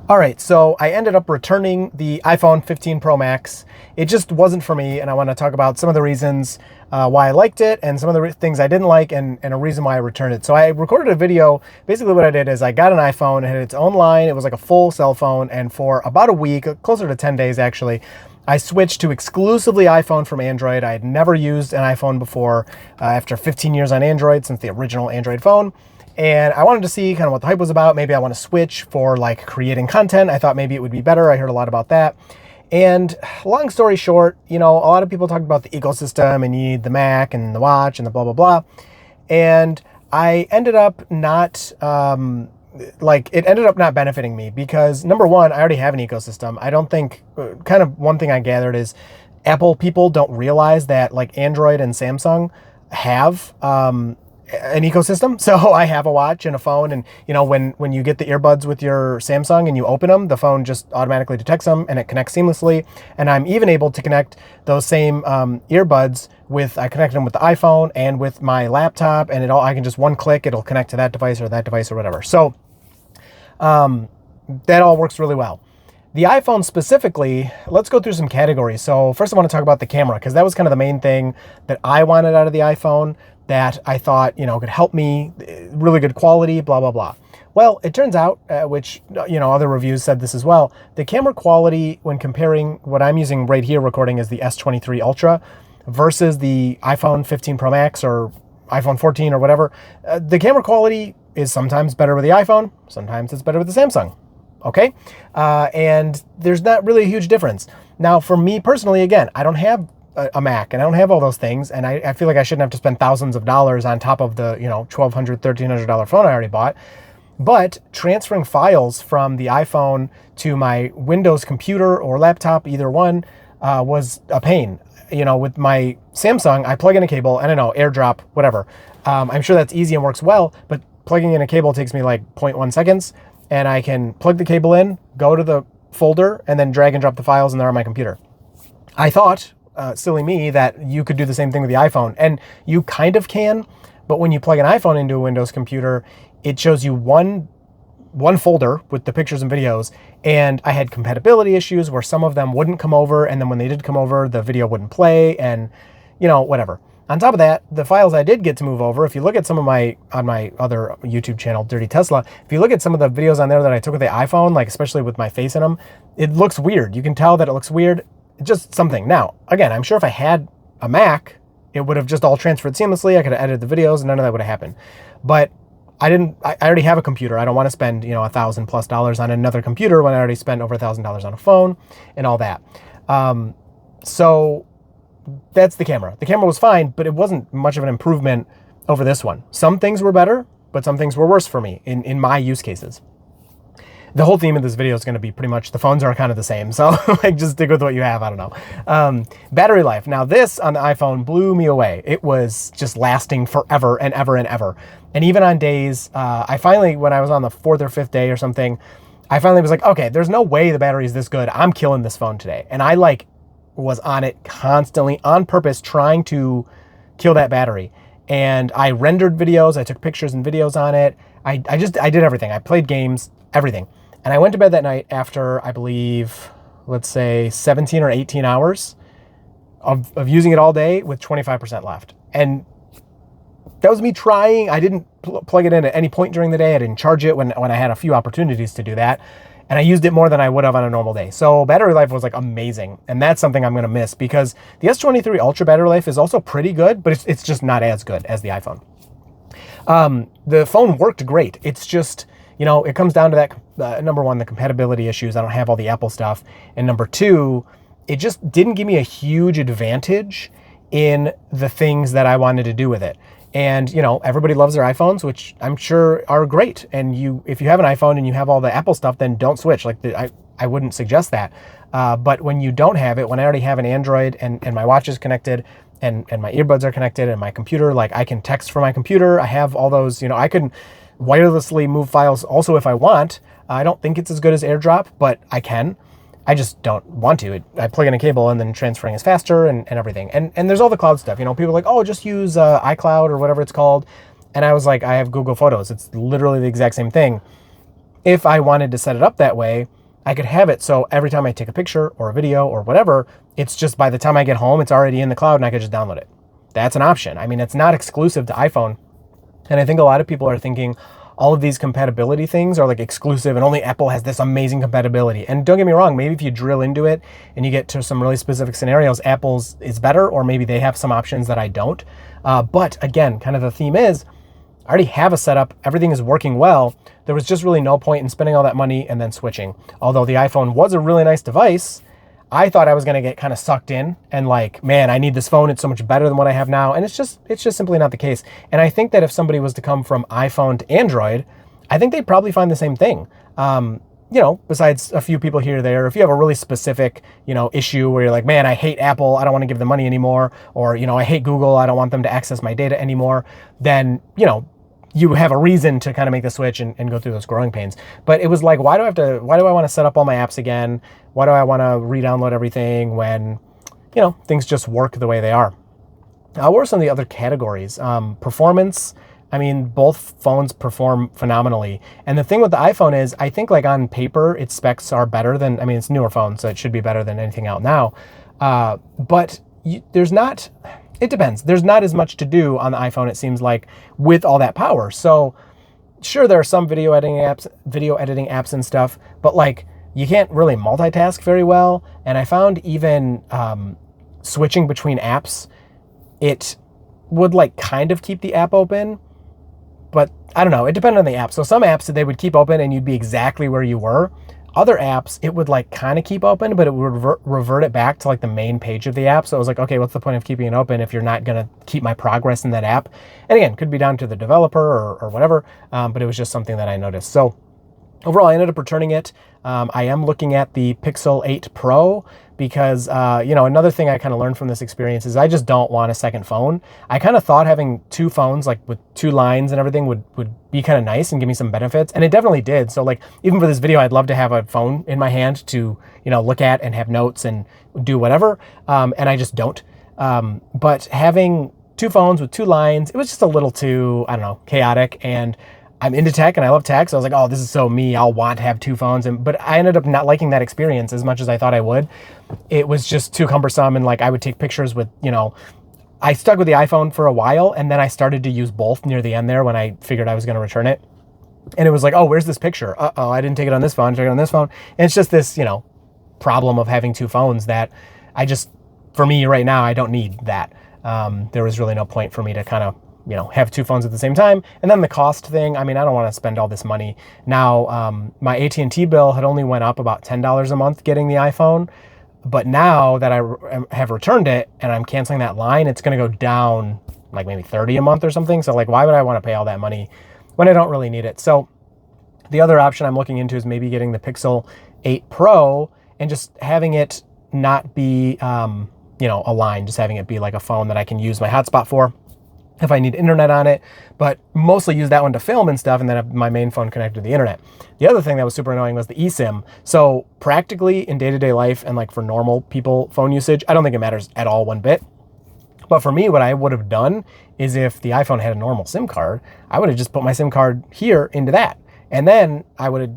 All right, so I ended up returning the iPhone 15 Pro Max. It just wasn't for me, and I want to talk about some of the reasons why I liked it and some of the things I didn't like and a reason why I returned it. So I recorded a video. Basically what I did is I got an iPhone, it had its own line, it was like a full cell phone, and for about a week, closer to 10 days actually, I switched to exclusively iPhone from Android. I had never used an iPhone before after 15 years on Android, since the original Android phone. And I wanted to see kind of what the hype was about. Maybe I want to switch for like creating content. I thought maybe it would be better. I heard a lot about that. And long story short, a lot of people talk about the ecosystem and you need the Mac and the watch and the blah, blah, blah. And I ended up not, it ended up not benefiting me because number one, I already have an ecosystem. I don't think, kind of one thing I gathered is Apple people don't realize that like Android and Samsung have, an ecosystem. So I have a watch and a phone, and when you get the earbuds with your Samsung and you open them, the phone just automatically detects them and it connects seamlessly. And I'm even able to connect those same earbuds I connected them with the iPhone and with my laptop, and I can just one click, it'll connect to that device or whatever. So that all works really well. The iPhone specifically, let's go through some categories. So first I want to talk about the camera, because that was kind of the main thing that I wanted out of the iPhone, that I thought, could help me, really good quality, blah, blah, blah. Well, it turns out, which, other reviews said this as well, the camera quality when comparing what I'm using right here recording is the S23 Ultra versus the iPhone 15 Pro Max or iPhone 14 or whatever, the camera quality is sometimes better with the iPhone, sometimes it's better with the Samsung. Okay? And there's not really a huge difference. Now, for me personally, again, I don't have a Mac and I don't have all those things, and I feel like I shouldn't have to spend thousands of dollars on top of the $1,200, $1,300 phone I already bought. But transferring files from the iPhone to my Windows computer or laptop, either one, was a pain. With my Samsung, I plug in a cable, and I know, AirDrop, whatever. I'm sure that's easy and works well, but plugging in a cable takes me like 0.1 seconds, and I can plug the cable in, go to the folder, and then drag and drop the files, and they're on my computer. I thought, silly me, that you could do the same thing with the iPhone, and you kind of can, but when you plug an iPhone into a Windows computer, it shows you one folder with the pictures and videos, and I had compatibility issues where some of them wouldn't come over, and then when they did come over, the video wouldn't play, and whatever. On top of that, the files I did get to move over, if you look at some of on my other YouTube channel, Dirty Tesla, if you look at some of the videos on there that I took with the iPhone, like especially with my face in them, it looks weird. You can tell that it looks weird. Just something. Now, again, I'm sure if I had a Mac, it would have just all transferred seamlessly. I could have edited the videos and none of that would have happened. But I already have a computer. I don't want to spend, $1,000+ on another computer when I already spent over $1,000 on a phone and all that. So that's the camera. The camera was fine, but it wasn't much of an improvement over this one. Some things were better, but some things were worse for me in my use cases. The whole theme of this video is going to be pretty much the phones are kind of the same. So just stick with what you have. I don't know. Battery life. Now this on the iPhone blew me away. It was just lasting forever and ever and ever. And even on days, I finally, when I was on the 4th or 5th day or something, I finally was like, okay, there's no way the battery is this good. I'm killing this phone today. And I was on it constantly on purpose, trying to kill that battery. And I rendered videos. I took pictures and videos on it. I did everything. I played games, everything. And I went to bed that night after, I believe, let's say 17 or 18 hours of using it all day with 25% left. And that was me trying. I didn't plug it in at any point during the day. I didn't charge it when I had a few opportunities to do that. And I used it more than I would have on a normal day. So battery life was like amazing. And that's something I'm going to miss, because the S23 Ultra battery life is also pretty good, but it's just not as good as the iPhone. The phone worked great. It's just, it comes down to that, number one, the compatibility issues. I don't have all the Apple stuff. And number two, it just didn't give me a huge advantage in the things that I wanted to do with it. And, everybody loves their iPhones, which I'm sure are great. And if you have an iPhone and you have all the Apple stuff, then don't switch. I wouldn't suggest that. But when you don't have it, when I already have an Android and my watch is connected and my earbuds are connected and my computer, I can text from my computer. I have all those, I can wirelessly move files also if I want. I don't think it's as good as AirDrop, but I can. I just don't want to. I plug in a cable and then transferring is faster and everything. And there's all the cloud stuff. People are like, oh, just use iCloud or whatever it's called. And I was like, I have Google Photos. It's literally the exact same thing. if I wanted to set it up that way, I could have it so every time I take a picture or a video or whatever, it's just by the time I get home, it's already in the cloud and I could just download it. That's an option. I mean, it's not exclusive to iPhone. And I think a lot of people are thinking all of these compatibility things are like exclusive and only Apple has this amazing compatibility. And don't get me wrong, maybe if you drill into it and you get to some really specific scenarios, Apple's is better, or maybe they have some options that I don't. But again, kind of the theme is, I already have a setup, everything is working well. There was just really no point in spending all that money and then switching. Although the iPhone was a really nice device, I thought I was gonna get kind of sucked in and like, man, I need this phone, it's so much better than what I have now. And it's just simply not the case. And I think that if somebody was to come from iPhone to Android, I think they'd probably find the same thing. Besides a few people here or there, if you have a really specific, issue where you're like, man, I hate Apple, I don't want to give them money anymore, or, I hate Google, I don't want them to access my data anymore, then, you have a reason to kind of make the switch and go through those growing pains. But it was like, why do I want to set up all my apps again? Why do I want to re-download everything when, things just work the way they are? What are some of the other categories? Performance. I mean, both phones perform phenomenally. And the thing with the iPhone is, I think like on paper, its specs are better than, it's newer phone, so it should be better than anything out now. But it depends. There's not as much to do on the iPhone, it seems like, with all that power. So sure, there are some video editing apps and stuff, but like you can't really multitask very well. And I found even switching between apps, it would like kind of keep the app open, but I don't know, it depended on the app. So some apps, they would keep open and you'd be exactly where you were. Other apps, it would like kind of keep open, but it would revert it back to like the main page of the app. So it was like, okay, what's the point of keeping it open if you're not going to keep my progress in that app? And again, could be down to the developer or whatever, but it was just something that I noticed. So overall, I ended up returning it. I am looking at the Pixel 8 Pro because, another thing I kind of learned from this experience is I just don't want a second phone. I kind of thought having two phones, like with two lines and everything would be kind of nice and give me some benefits. And it definitely did. So like, even for this video, I'd love to have a phone in my hand to, look at and have notes and do whatever. And I just don't. But having two phones with two lines, it was just a little too, I don't know, chaotic. And I'm into tech and I love tech. So I was like, oh, this is so me. I'll want to have two phones. But I ended up not liking that experience as much as I thought I would. It was just too cumbersome. And like, I would take pictures with, I stuck with the iPhone for a while. And then I started to use both near the end there when I figured I was going to return it. And it was like, oh, where's this picture? Uh-oh, I didn't take it on this phone. I took it on this phone. And it's just this, problem of having two phones that for me right now, I don't need that. There was really no point for me to kind of, have two phones at the same time. And then the cost thing, I don't want to spend all this money. Now, my AT&T bill had only went up about $10 a month getting the iPhone. But now that I have returned it and I'm canceling that line, it's going to go down like maybe $30 a month or something. So like, why would I want to pay all that money when I don't really need it? So the other option I'm looking into is maybe getting the Pixel 8 Pro and just having it not be, a line, just having it be like a phone that I can use my hotspot for if I need internet on it, but mostly use that one to film and stuff, and then have my main phone connected to the internet. The other thing that was super annoying was the eSIM. So practically in day-to-day life and like for normal people phone usage, I don't think it matters at all one bit. But for me, what I would have done is if the iPhone had a normal SIM card, I would have just put my SIM card here into that. And then I would have,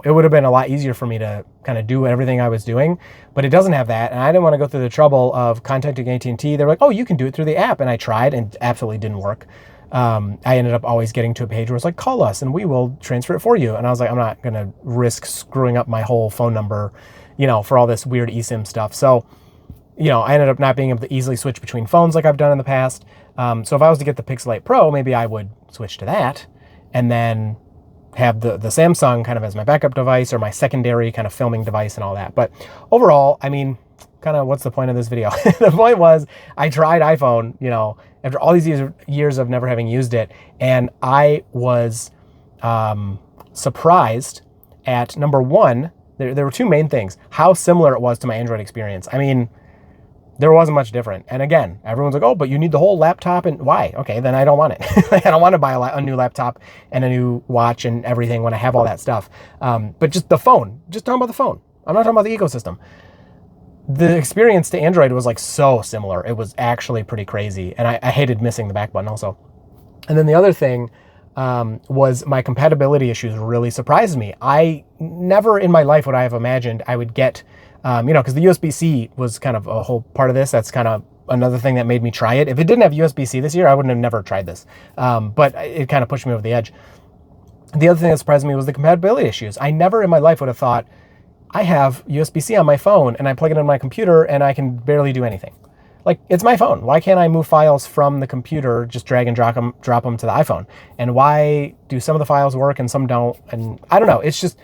it would have been a lot easier for me to kind of do everything I was doing, but it doesn't have that. And I didn't want to go through the trouble of contacting AT&T. They were like, oh, you can do it through the app. And I tried and it absolutely didn't work. I ended up always getting to a page where it's like, call us and we will transfer it for you. And I was like, I'm not going to risk screwing up my whole phone number, for all this weird eSIM stuff. So, I ended up not being able to easily switch between phones like I've done in the past. So if I was to get the Pixel 8 Pro, maybe I would switch to that and then have the Samsung kind of as my backup device or my secondary kind of filming device and all that. But overall, kind of what's the point of this video? The point was I tried iPhone, after all these years of never having used it. And I was surprised at, number one, there were two main things, how similar it was to my Android experience. There wasn't much different. And again, everyone's like, oh, but you need the whole laptop. And why? Okay, then I don't want it. I don't want to buy a new laptop and a new watch and everything when I have all that stuff. But just the phone, just talking about the phone. I'm not talking about the ecosystem. The experience to Android was like so similar. It was actually pretty crazy. And I hated missing the back button also. And then the other thing, was my compatibility issues really surprised me. I never in my life would I have imagined I would get, because the USB-C was kind of a whole part of this. That's kind of another thing that made me try it. If it didn't have USB-C this year, I wouldn't have never tried this. But it kind of pushed me over the edge. The other thing that surprised me was the compatibility issues. I never in my life would have thought, I have USB-C on my phone and I plug it in my computer and I can barely do anything. Like, it's my phone. Why can't I move files from the computer, just drag and drop them to the iPhone? And why do some of the files work and some don't? And I don't know. It's just,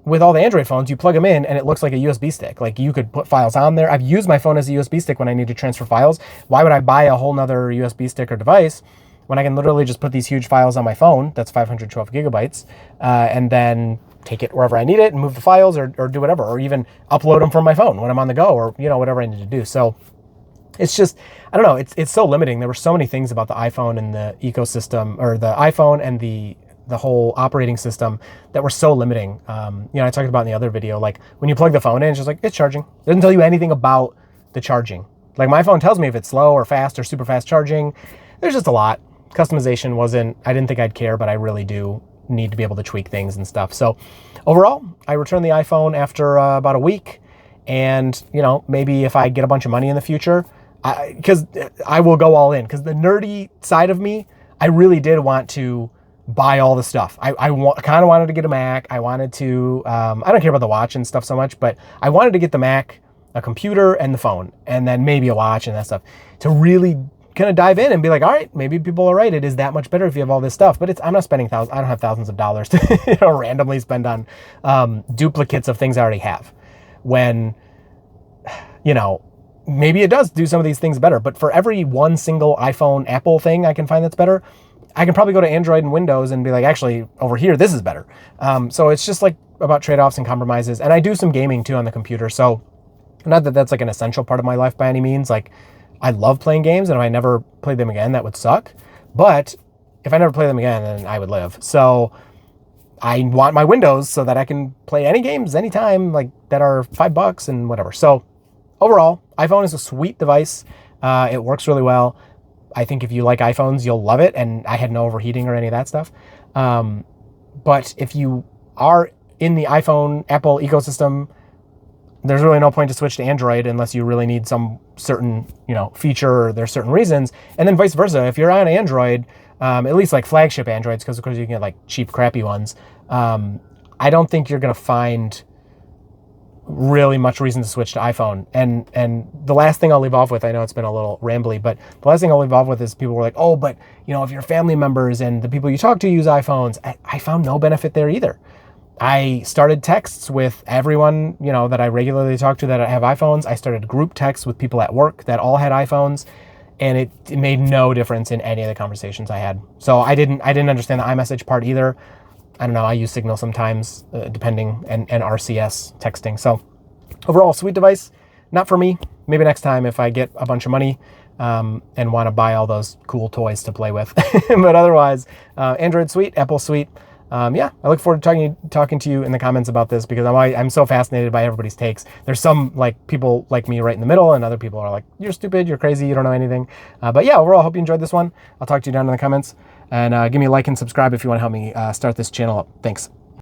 with all the Android phones, you plug them in and it looks like a USB stick. Like, you could put files on there. I've used my phone as a USB stick when I need to transfer files. Why would I buy a whole nother USB stick or device when I can literally just put these huge files on my phone? That's 512 gigabytes. And then take it wherever I need it and move the files or do whatever, or even upload them from my phone when I'm on the go, or, whatever I need to do. So it's just, I don't know, it's so limiting. There were so many things about the iPhone and the ecosystem, or the iPhone and the whole operating system, that were so limiting. I talked about in the other video, like when you plug the phone in, it's just like, it's charging. It doesn't tell you anything about the charging. Like, my phone tells me if it's slow or fast or super fast charging. There's just a lot. Customization I didn't think I'd care, but I really do need to be able to tweak things and stuff. So overall, I returned the iPhone after about a week. And, maybe if I get a bunch of money in the future, because I will go all in, because the nerdy side of me, I really did want to buy all the stuff. I kind of wanted to get a Mac. I wanted to, I don't care about the watch and stuff so much, but I wanted to get the Mac, a computer, and the phone, and then maybe a watch and that stuff, to really kind of dive in and be like, all right, maybe people are right. It is that much better if you have all this stuff. But I'm not spending thousands. I don't have thousands of dollars to randomly spend on duplicates of things I already have. When, maybe it does do some of these things better. But for every one single iPhone, Apple thing I can find that's better, I can probably go to Android and Windows and be like, actually, over here, this is better. So it's just like about trade-offs and compromises. And I do some gaming too on the computer. So not that that's like an essential part of my life by any means. Like, I love playing games, and if I never played them again, that would suck. But if I never play them again, then I would live. So I want my Windows so that I can play any games anytime, like, that are $5 and whatever. So overall, iPhone is a sweet device. It works really well. I think if you like iPhones, you'll love it. And I had no overheating or any of that stuff. But if you are in the iPhone, Apple ecosystem, there's really no point to switch to Android unless you really need some certain, feature, or there's certain reasons. And then vice versa. If you're on Android, at least like flagship Androids, because of course you can get like cheap, crappy ones. I don't think you're going to find really much reason to switch to iPhone. And the last thing I'll leave off with, I know it's been a little rambly, but the last thing I'll leave off with is people were like, oh, but if your family members and the people you talk to use iPhones, I found no benefit there either. I started texts with everyone, that I regularly talk to that have iPhones. I started group texts with people at work that all had iPhones, and it made no difference in any of the conversations I had. So I didn't understand the iMessage part either. I don't know. I use Signal sometimes, depending, and RCS texting. So overall, sweet device. Not for me. Maybe next time if I get a bunch of money and want to buy all those cool toys to play with. But otherwise, Android sweet, Apple sweet. I look forward to talking to you in the comments about this, because I'm so fascinated by everybody's takes. There's some people like me right in the middle, and other people are like, you're stupid, you're crazy, you don't know anything. But overall, I hope you enjoyed this one. I'll talk to you down in the comments, and give me a like and subscribe if you want to help me start this channel up. Thanks.